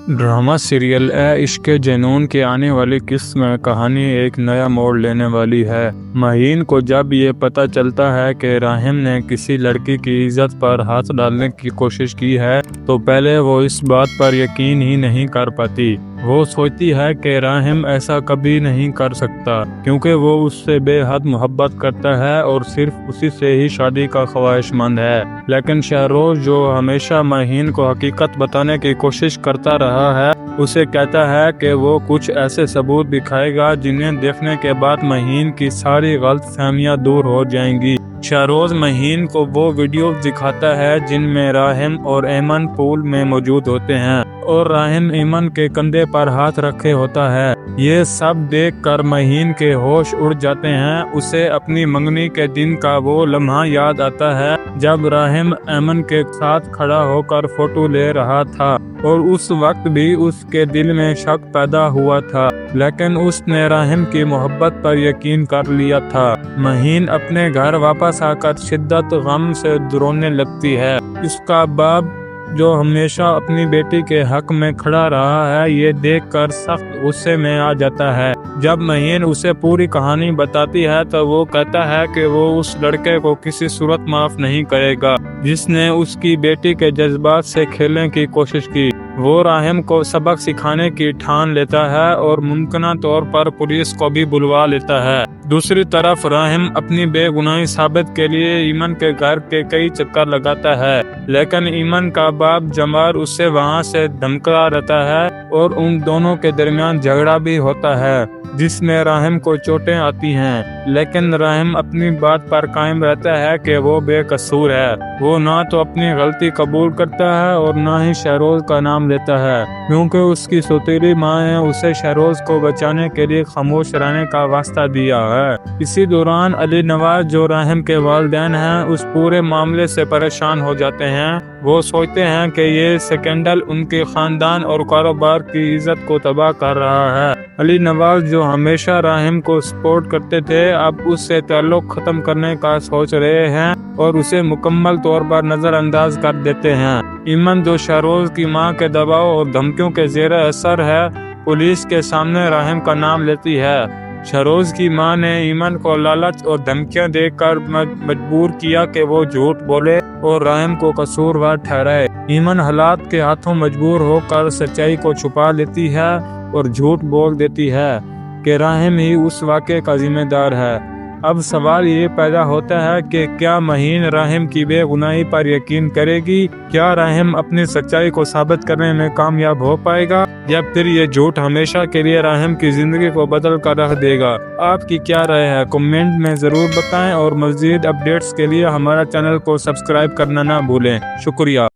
Drama serial اے عشق جنون کے آنے والی قسط میں کہانی ایک نیا موڑ لینے والی ہے۔ مہین کو جب یہ پتہ چلتا ہے کہ راحم نے کسی لڑکی کی عزت پر ہاتھ ڈالنے کی کوشش کی ہے تو پہلے وہ اس بات پر یقین ہی نہیں کر پاتی۔ وہ سوچتی ہے کہ راحم ایسا کبھی نہیں کر سکتا کیونکہ وہ اس سے بے حد محبت کرتا ہے اور صرف اسی سے ہی شادی کا خواہش مند ہے۔ لیکن شہروز جو ہمیشہ مہین کو حقیقت بتانے کی کوشش کرتا رہا ہے اسے کہتا ہے کہ وہ کچھ ایسے ثبوت دکھائے گا جنہیں دیکھنے کے بعد مہین کی ساری غلط فہمیاں دور ہو جائیں گی۔ شہروز مہین کو وہ ویڈیو دکھاتا ہے جن میں راحم اور ایمن پول میں موجود ہوتے ہیں اور راحم ایمن کے کندھے پر ہاتھ رکھے ہوتا ہے۔ یہ سب دیکھ کر مہین کے ہوش اڑ جاتے ہیں۔ اسے اپنی منگنی کے دن کا وہ لمحہ یاد آتا ہے جب راحم ایمن کے ساتھ کھڑا ہو کر فوٹو لے رہا تھا اور اس وقت بھی اس کے دل میں شک پیدا ہوا تھا لیکن اس نے راحم کی محبت پر یقین کر لیا تھا۔ مہین اپنے گھر واپس آ کر شدت غم سے رونے لگتی ہے۔ اس کا باپ جو ہمیشہ اپنی بیٹی کے حق میں کھڑا رہا ہے یہ دیکھ کر سخت غصے میں آ جاتا ہے۔ جب مہین اسے پوری کہانی بتاتی ہے تو وہ کہتا ہے کہ وہ اس لڑکے کو کسی صورت معاف نہیں کرے گا جس نے اس کی بیٹی کے جذبات سے کھیلنے کی کوشش کی۔ وہ راحم کو سبق سکھانے کی ٹھان لیتا ہے اور ممکنہ طور پر پولیس کو بھی بلوا لیتا ہے۔ دوسری طرف راحم اپنی بے گناہی ثابت کے لیے ایمن کے گھر کے کئی چکر لگاتا ہے لیکن ایمن کا باپ جمال اسے وہاں سے دھمکا رہتا ہے اور ان دونوں کے درمیان جھگڑا بھی ہوتا ہے جس میں راحم کو چوٹیں آتی ہیں لیکن راحم اپنی بات پر قائم رہتا ہے کہ وہ بے قصور ہے۔ وہ نہ تو اپنی غلطی قبول کرتا ہے اور نہ ہی شہروز کا نام لیتا ہے کیونکہ اس کی سوتیلی ماں نے اسے شہروز کو بچانے کے لیے خاموش رہنے کا واسطہ دیا ہے۔ اسی دوران علی نواز جو راحم کے والدین ہیں اس پورے معاملے سے پریشان ہو جاتے ہیں۔ وہ سوچتے ہیں کہ یہ سکینڈل ان کے خاندان اور کاروبار کی عزت کو تباہ کر رہا ہے۔ علی نواز جو ہمیشہ راحم کو سپورٹ کرتے تھے اب اس سے تعلق ختم کرنے کا سوچ رہے ہیں اور اسے مکمل طور پر نظر انداز کر دیتے ہیں۔ ایمن جو شہروز کی ماں کے دباؤ اور دھمکیوں کے زیر اثر ہے پولیس کے سامنے راحم کا نام لیتی ہے۔ شہروز کی ماں نے ایمن کو لالچ اور دھمکیاں دے کر مجبور کیا کہ وہ جھوٹ بولے اور راحم کو قصوروار ٹھہرائے۔ ایمن حالات کے ہاتھوں مجبور ہو کر سچائی کو چھپا لیتی ہے اور جھوٹ بول دیتی ہے کہ راحم ہی اس واقعے کا ذمہ دار ہے۔ اب سوال یہ پیدا ہوتا ہے کہ کیا مہین راحم کی بے گناہی پر یقین کرے گی؟ کیا راحم اپنی سچائی کو ثابت کرنے میں کامیاب ہو پائے گا یا پھر یہ جھوٹ ہمیشہ کے لیے راحم کی زندگی کو بدل کر رکھ دے گا؟ آپ کی کیا رائے ہے؟ کمنٹ میں ضرور بتائیں اور مزید اپڈیٹس کے لیے ہمارا چینل کو سبسکرائب کرنا نہ بھولیں۔ شکریہ۔